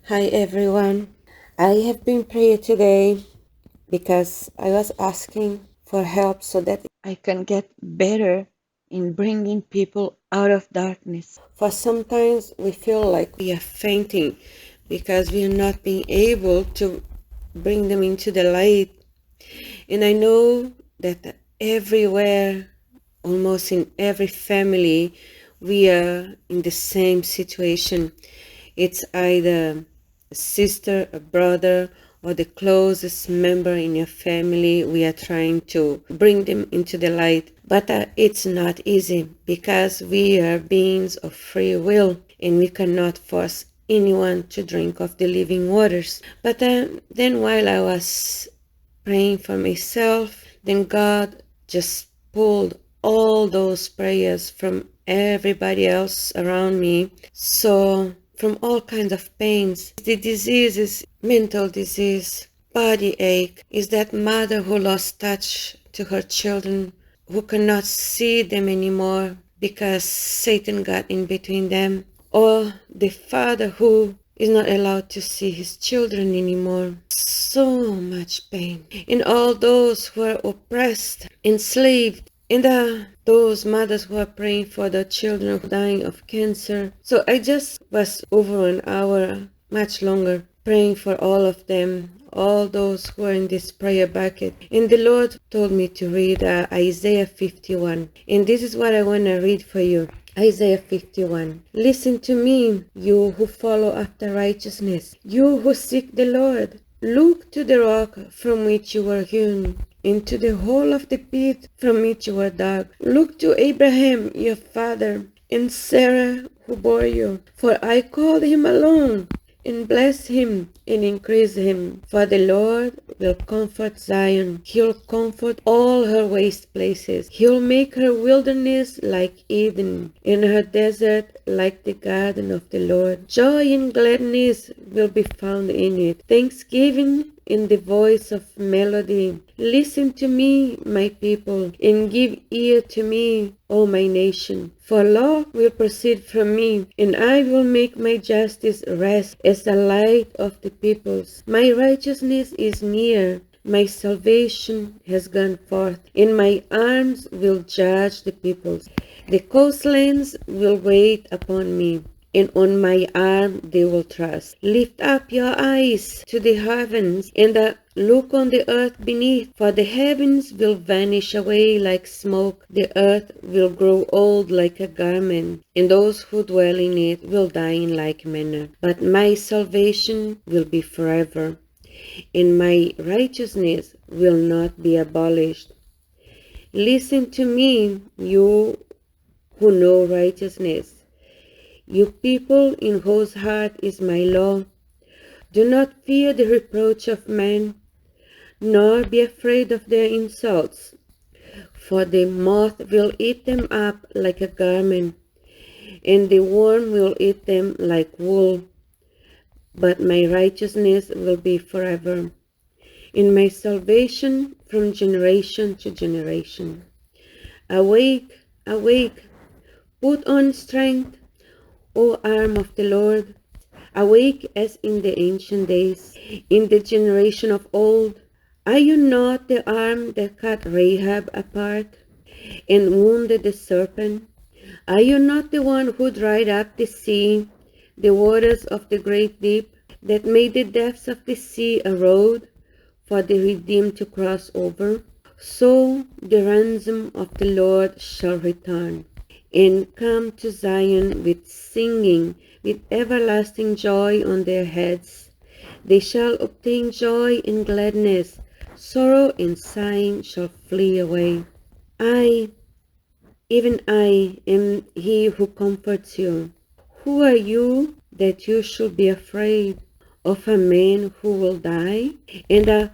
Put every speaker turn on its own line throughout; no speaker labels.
Hi everyone. I have been praying today because I was asking for help so that I can get better in bringing people out of darkness. For sometimes we feel like we are fainting because we are not being able to bring them into the light. And I know that everywhere, almost in every family, we are in the same situation. It's either a sister, a brother, or the closest member in your family. We are trying to bring them into the light. But it's not easy because we are beings of free will and we cannot force anyone to drink of the living waters. But then while I was praying for myself, then God just pulled all those prayers from everybody else around me. So, from all kinds of pains, the diseases, mental disease, body ache, is that mother who lost touch to her children, who cannot see them anymore because Satan got in between them, or the father who is not allowed to see his children anymore. So much pain. And all those who are oppressed, enslaved, and those mothers who are praying for their children dying of cancer. So I just was over an hour, much longer, praying for all of them, all those who are in this prayer bucket. And the Lord told me to read Isaiah 51. And this is what I want to read for you. Isaiah 51. Listen to me, you who follow after righteousness, you who seek the Lord. Look to the rock from which you were hewn, into the hole of the pit from which you were dug. Look to Abraham, your father, and Sarah, who bore you. For I called him alone, and bless him and increase him. For the Lord will comfort Zion. He'll comfort all her waste places. He'll make her wilderness like Eden, and her desert like the garden of the Lord. Joy and gladness will be found in it. Thanksgiving in the voice of melody. Listen to me, my people, and give ear to me, O my nation. For law will proceed from me, and I will make my justice rest as the light of the peoples. My righteousness is near. My salvation has gone forth, and my arms will judge the peoples. The coastlands will wait upon me, and on my arm they will trust. Lift up your eyes to the heavens, and look on the earth beneath, for the heavens will vanish away like smoke, the earth will grow old like a garment, and those who dwell in it will die in like manner. But my salvation will be forever, and my righteousness will not be abolished. Listen to me, you who know righteousness, you people in whose heart is my law. Do not fear the reproach of men, nor be afraid of their insults, for the moth will eat them up like a garment, and the worm will eat them like wool. But my righteousness will be forever, in my salvation from generation to generation. Awake, awake, put on strength, O arm of the Lord. Awake as in the ancient days, in the generation of old. Are you not the arm that cut Rahab apart and wounded the serpent? Are you not the one who dried up the sea, the waters of the great deep, that made the depths of the sea a road for the redeemed to cross over? So the ransom of the Lord shall return, and come to Zion with singing, with everlasting joy on their heads. They shall obtain joy and gladness, sorrow and sighing shall flee away. I, even I, am he who comforts you. Who are you that you should be afraid of a man who will die, and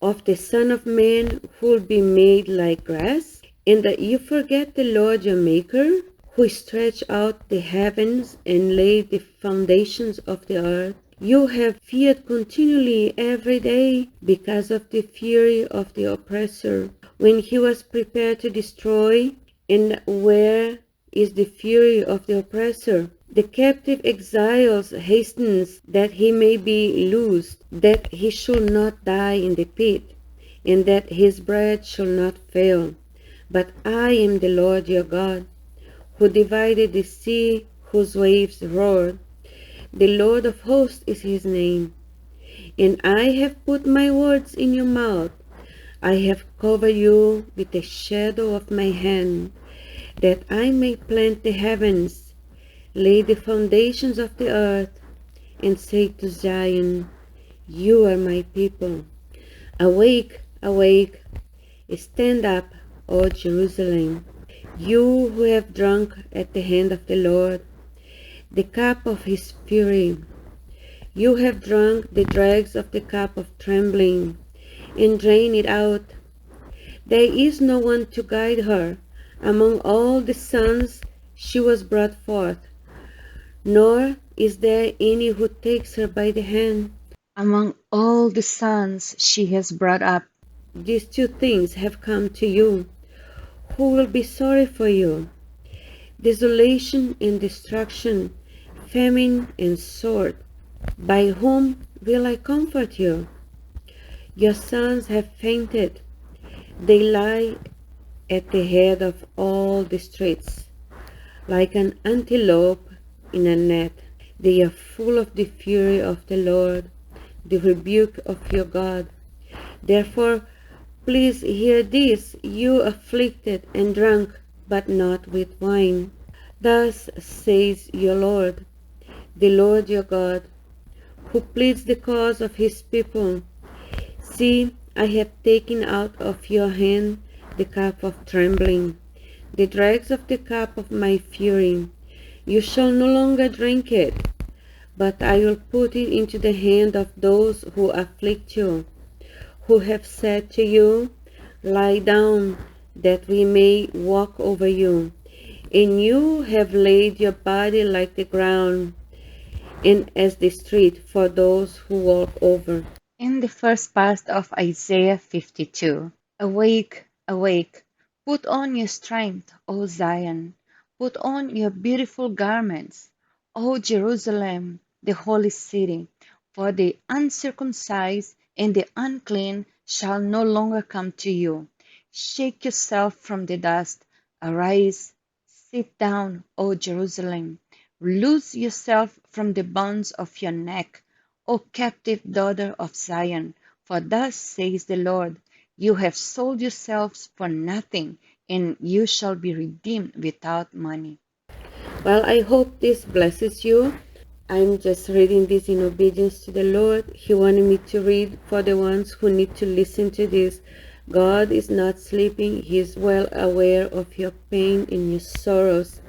of the Son of Man who will be made like grass? And that you forget the Lord your Maker, who stretched out the heavens and laid the foundations of the earth? You have feared continually every day because of the fury of the oppressor, when he was prepared to destroy. And where is the fury of the oppressor? The captive exiles hastens that he may be loosed, that he should not die in the pit, and that his bread shall not fail. But I am the Lord your God, who divided the sea whose waves roared. The Lord of hosts is his name. And I have put my words in your mouth. I have covered you with the shadow of my hand, that I may plant the heavens, lay the foundations of the earth, and say to Zion, you are my people. Awake, awake, stand up, O Jerusalem, you who have drunk at the hand of the Lord the cup of his fury. You have drunk the dregs of the cup of trembling, and drained it out. There is no one to guide her. Among all the sons she was brought forth, nor is there any who takes her by the hand. Among all the sons she has brought up, these two things have come to you. Who will be sorry for you? Desolation and destruction, famine and sword. By whom will I comfort you? Your sons have fainted. They lie at the head of all the streets, like an antelope in a net. They are full of the fury of the Lord, the rebuke of your God. Therefore, please hear this, you afflicted and drunk, but not with wine. Thus says your Lord, the Lord your God, who pleads the cause of his people. See, I have taken out of your hand the cup of trembling, the dregs of the cup of my fury. You shall no longer drink it, but I will put it into the hand of those who afflict you, who have said to you, lie down, that we may walk over you. And you have laid your body like the ground, and as the street for those who walk over. In the first part of Isaiah 52, awake, awake, put on your strength, O Zion, put on your beautiful garments, O Jerusalem, the holy city, for the uncircumcised and the unclean shall no longer come to you. Shake yourself from the dust, arise, sit down, O Jerusalem, loose yourself from the bonds of your neck, O captive daughter of Zion, for thus says the Lord, you have sold yourselves for nothing, and you shall be redeemed without money. Well, I hope this blesses you. I'm just reading this in obedience to the Lord. He wanted me to read for the ones who need to listen to this. God is not sleeping. He is well aware of your pain and your sorrows.